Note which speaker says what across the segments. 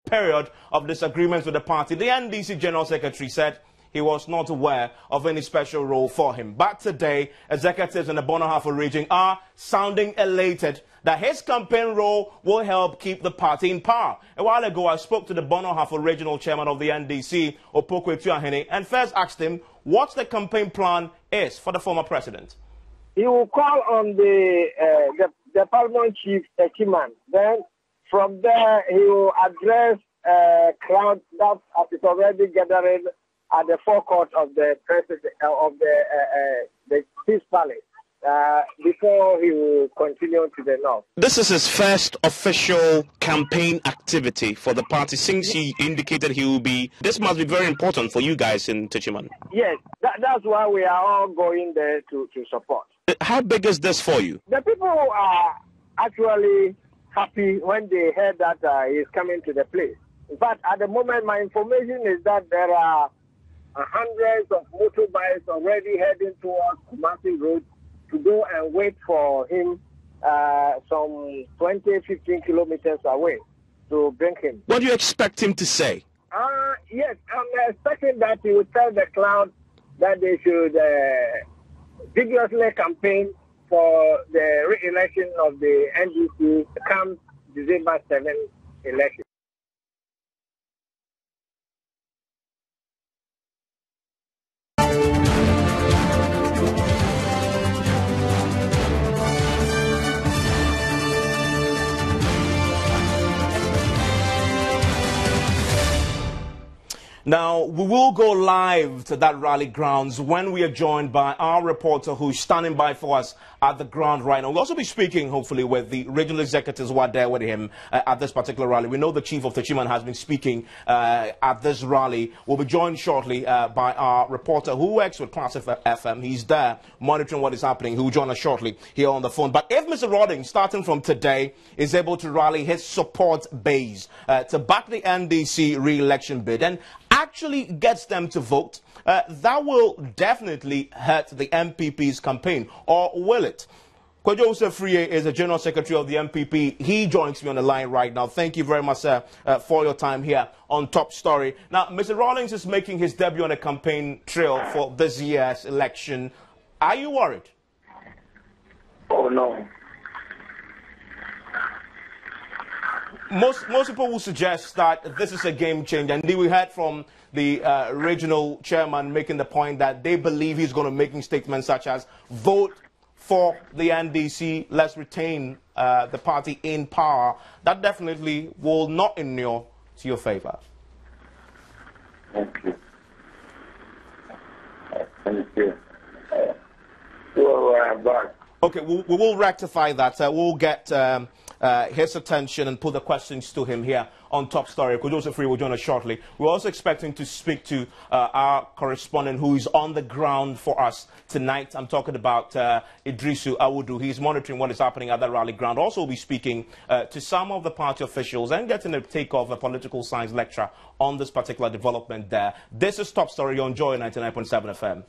Speaker 1: period of disagreements with the party. The NDC General Secretary said he was not aware of any special role for him. But today, executives in the Bono Ahafo region are sounding elated that his campaign role will help keep the party in power. A while ago, I spoke to the Bono Ahafo regional chairman of the NDC, Opoku Etuahene, and first asked him what the campaign plan is for the former president.
Speaker 2: He will call on the Parliament Chief Echiman. Then from there, he will address a crowd that is already gathering at the forecourt of the president of the Peace Palace before he will continue to the north.
Speaker 1: This is his first official campaign activity for the party since he indicated he will be. This must be very important for you guys in Techiman.
Speaker 2: Yes, that's why we are all going there to support.
Speaker 1: How big is this for you?
Speaker 2: The people are actually happy when they heard that he is coming to the place. In fact, at the moment, my information is that there are hundreds of motorbikes already heading towards Kumasi Road to go and wait for him some 20-15 kilometers away to bring him.
Speaker 1: What do you expect him to say?
Speaker 2: Yes, I'm expecting that he will tell the crowd that they should vigorously campaign for the re-election of the NDC come December 7th election.
Speaker 1: Now, we will go live to that rally grounds when we are joined by our reporter who's standing by for us at the ground right now. We'll also be speaking, hopefully, with the regional executives who are there with him at this particular rally. We know the chief of Techiman has been speaking at this rally. We'll be joined shortly by our reporter who works with Classic FM. He's there monitoring what is happening. He will join us shortly here on the phone. But if Mr. Rawlings, starting from today, is able to rally his support base to back the NDC re-election bid and actually gets them to vote, that will definitely hurt the MPP's campaign, or will it? Kwadwo Osefriye is the General Secretary of the MPP. He joins me on the line right now. Thank you very much, sir, for your time here on Top Story. Now, Mr. Rawlings is making his debut on the campaign trail for this year's election. Are you worried?
Speaker 2: Oh, no.
Speaker 1: Most people will suggest that this is a game changer, and we heard from the regional chairman making the point that they believe he's going to make statements such as vote for the NDC, let's retain the party in power. That definitely will not inure to your favor.
Speaker 2: Thank you. Thank you. Well, back.
Speaker 1: Okay, we will rectify that. We'll get his attention and put the questions to him here on Top Story. Kwadwo Osefriye will join us shortly. We're also expecting to speak to our correspondent who is on the ground for us tonight. I'm talking about Idrisu Awudu. He's monitoring what is happening at the rally ground. Also, we'll be speaking to some of the party officials and getting a take of a political science lecture on this particular development there. This is Top Story on Joy 99.7 FM.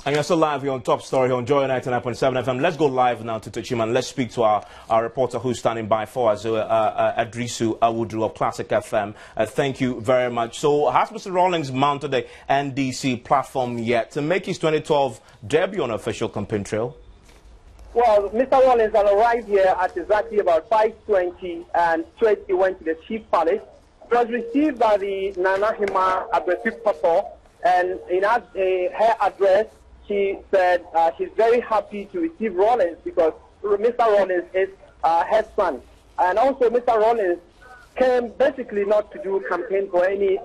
Speaker 1: And you're still live here on Top Story here on Joy 99.7 FM. Let's go live now to Techiman. Let's speak to our reporter who's standing by for us, Idrisu Awudu of Classic FM. Thank you very much. So, has Mr. Rawlings mounted the NDC platform yet to make his 2012 debut on official campaign trail?
Speaker 3: Well, Mr. Rawlings had arrived here at exactly about 5:20 and straight he went to the Chief Palace. He was received by the Nana Hima Abrefipato, and in her address, she said she's very happy to receive Rawlings because Mr. Rawlings is her son. And also Mr. Rawlings came basically not to do campaign for any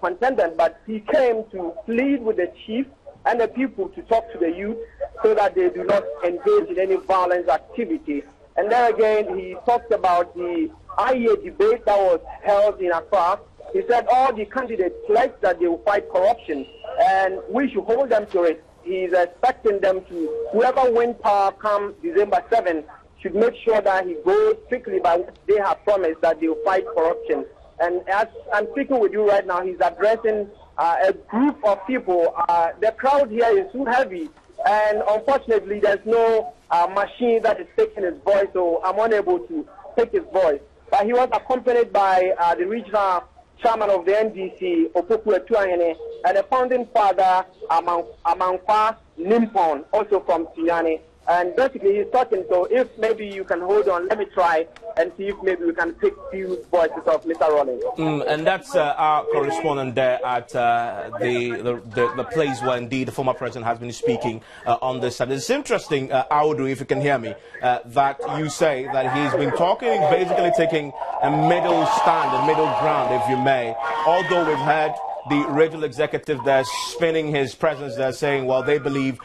Speaker 3: contender, but he came to plead with the chief and the people to talk to the youth so that they do not engage in any violence activity. And then again, he talked about the IEA debate that was held in Accra. He said all the candidates pledged that they will fight corruption, and we should hold them to it. He's expecting them to, whoever wins power come December 7th, should make sure that he goes strictly by what they have promised, that they will fight corruption. And as I'm speaking with you right now, he's addressing a group of people. The crowd here is too heavy, and unfortunately there's no machine that is taking his voice, so I'm unable to take his voice. But he was accompanied by the regional chairman of the NDC, Opoku Etuahene, and the founding father, Amankwa Nimpon, also from Tiani. And basically he's talking, so if maybe you can hold on, let me try and see if maybe we can pick few voices of Mr. Rawlings.
Speaker 1: And that's our correspondent there at the place where indeed the former president has been speaking on this side. It's interesting, Audu, if you can hear me, that you say that he's been talking, basically taking a middle stand, a middle ground, if you may, although we've had the regional executive there spinning his presence there, saying, well, they believe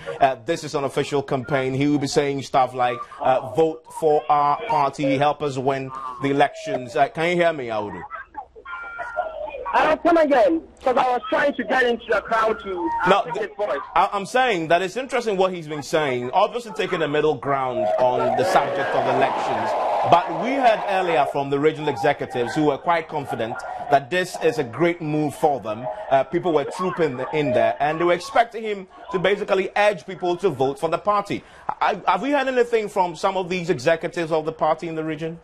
Speaker 1: this is an official campaign. He will be saying stuff like, vote for our party, help us win the elections. Can you hear me, Audu?
Speaker 3: I'll come again, because I was trying to get into the crowd to take his voice.
Speaker 1: I'm saying that it's interesting what he's been saying, obviously taking a middle ground on the subject of elections. But we heard earlier from the regional executives who were quite confident that this is a great move for them. People were trooping in there, and they were expecting him to basically urge people to vote for the party. Have we heard anything from some of these executives of the party in the region?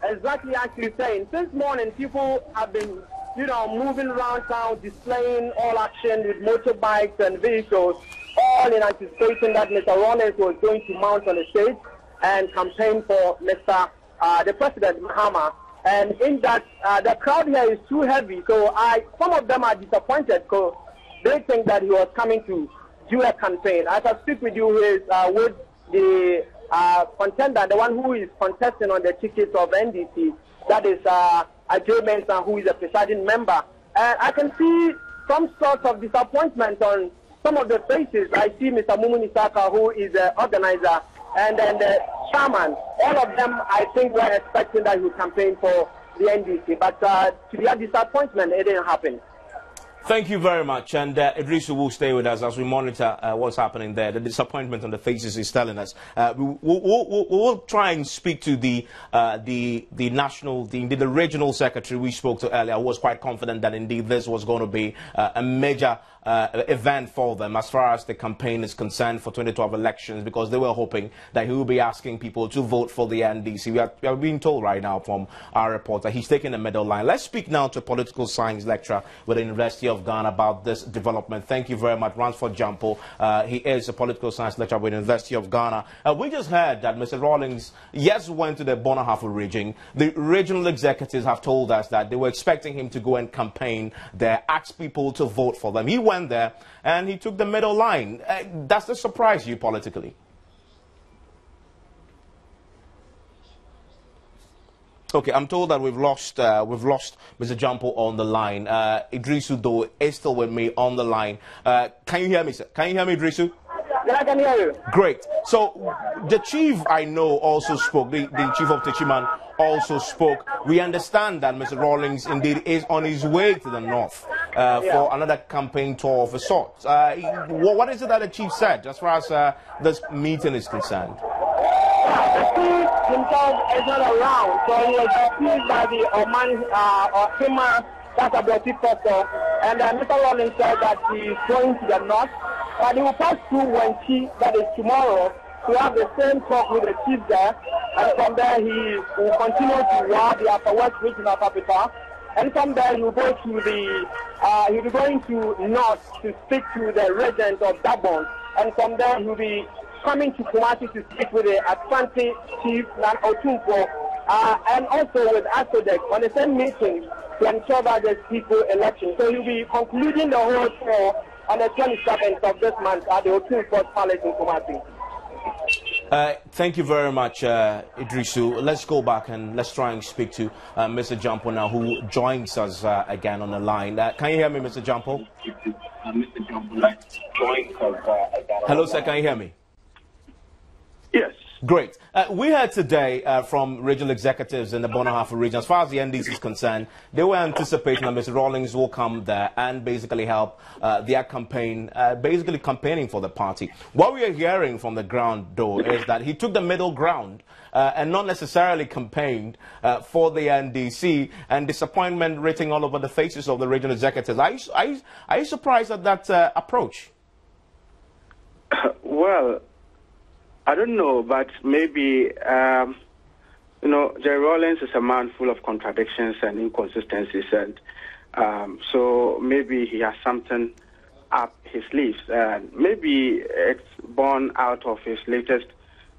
Speaker 3: Exactly as you're saying. Since morning, people have been, moving around town, displaying all action with motorbikes and vehicles, all in anticipation that Mr. Rawlings was going to mount on the stage and campaign for the President Mahama. And in that, the crowd here is too heavy, so some of them are disappointed because they think that he was coming to do a campaign. As I speak with you, he is with the contender, the one who is contesting on the tickets of NDC, that is Ajay Mensah, who is a presiding member. And I can see some sort of disappointment on some of the faces. I see Mr. Mumuni Saka, who is the organizer, and then the chairman. All of them, I think, were expecting that he would campaign for the NDC. But to their disappointment, it didn't happen.
Speaker 1: Thank you very much, and Idrisu will stay with us as we monitor what's happening there. The disappointment on the faces is telling us. We'll try and speak to the regional secretary we spoke to earlier, who was quite confident that indeed this was going to be a major event for them as far as the campaign is concerned for 2012 elections, because they were hoping that he will be asking people to vote for the NDC. We are being told right now from our reporter he's taking the middle line. Let's speak now to a political science lecturer with the University of Ghana about this development. Thank you very much, Ransford Jampo. He is a political science lecturer with the University of Ghana. We just heard that Mr. Rawlings, yes, went to the Bonahafu region. The regional executives have told us that they were expecting him to go and campaign there, ask people to vote for them. He went there and he took the middle line. Does this surprise you politically? Okay, I'm told that we've lost Mr. Jampo on the line. Idrisu, though, is still with me on the line. Can you hear me, sir? Can you hear me, Idrisu?
Speaker 3: Yeah, I can hear you.
Speaker 1: Great. So the chief, I know, also spoke. The chief of Techiman also spoke. We understand that Mr. Rawlings indeed is on his way to the north for another campaign tour of a sort. What is it that the chief said as far as this meeting is concerned?
Speaker 3: The chief himself is not around, so he was accused by the Oman or Hima, that's a British person, and Mr. Rawlings said that he is going to the north, but he will pass through Wenchi, that is tomorrow, to have the same talk with the chief there, and from there he will continue to Wa, the Upper West regional capital, and from there he will go to the, he'll be going to north to speak to the regent of Gabon, and from there he'll be coming to Kumasi to speak with the Asante Chief Nan Otunfo, and also with ASODEC on the same meeting to ensure that there's peaceful election. So he'll be concluding the whole tour on the 27th of this month at the Otunfo Palace in Kumasi.
Speaker 1: Thank you very much, Idrisu. Let's go back and let's try and speak to Mr. Jampo now, who joins us again on the line. Can you hear me, Mr. Jampo? Hello, sir. Can you hear me?
Speaker 4: Yes.
Speaker 1: Great. We heard today from regional executives in the Bono-Ahafo region, as far as the NDC is concerned, they were anticipating that Mr. Rawlings will come there and basically help their campaign, basically campaigning for the party. What we are hearing from the ground, though, is that he took the middle ground and not necessarily campaigned for the NDC, and disappointment written all over the faces of the regional executives. Are you surprised at that approach?
Speaker 4: Well, I don't know, but maybe, Jerry Rawlings is a man full of contradictions and inconsistencies, and so maybe he has something up his sleeves. Maybe it's born out of his latest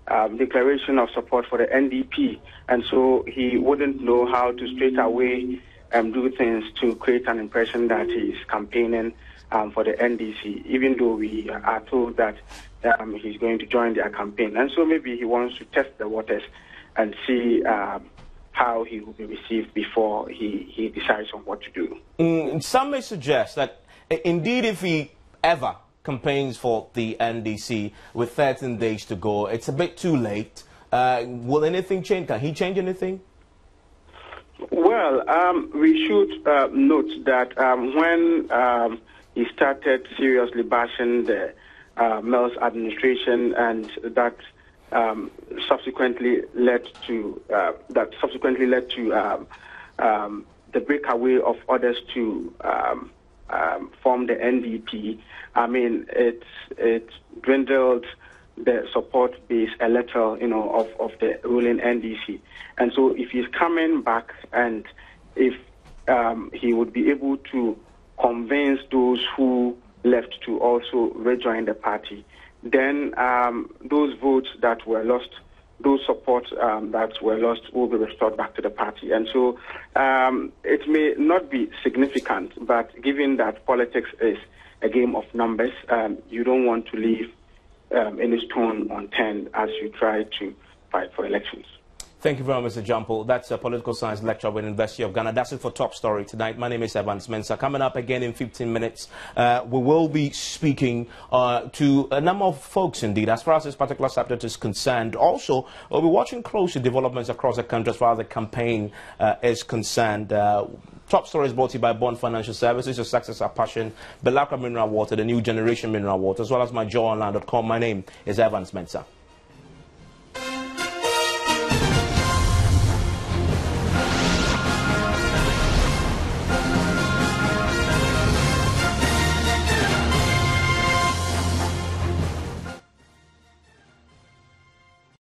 Speaker 4: declaration of support for the NDP, and so he wouldn't know how to straight away do things to create an impression that he's campaigning for the NDC, even though we are told that he's going to join their campaign. And so maybe he wants to test the waters and see how he will be received before he decides on what to do.
Speaker 1: Some may suggest that indeed if he ever campaigns for the NDC with 13 days to go, it's a bit too late. Will anything change? Can he change anything?
Speaker 4: Well, we should note that when he started seriously bashing the Mills administration, and that subsequently led to the breakaway of others to form the NDP. I mean, it dwindled the support base a little, of the ruling NDC. And so, if he's coming back, and if he would be able to convince those who left to also rejoin the party, then those votes that were lost, those supports that were lost, will be restored back to the party. And so it may not be significant, but given that politics is a game of numbers, you don't want to leave any stone unturned as you try to fight for elections.
Speaker 1: Thank you very much, Mr. Jampo. That's a political science lecturer with the University of Ghana. That's it for Top Story tonight. My name is Evans Mensah. Coming up again in 15 minutes, we will be speaking to a number of folks, indeed, as far as this particular subject is concerned. Also, we'll be watching closely developments across the country as far as the campaign is concerned. Top Story is brought to you by Bond Financial Services, your success, our passion, Belacra Mineral Water, the new generation mineral water, as well as myjoyonline.com. My name is Evans Mensah.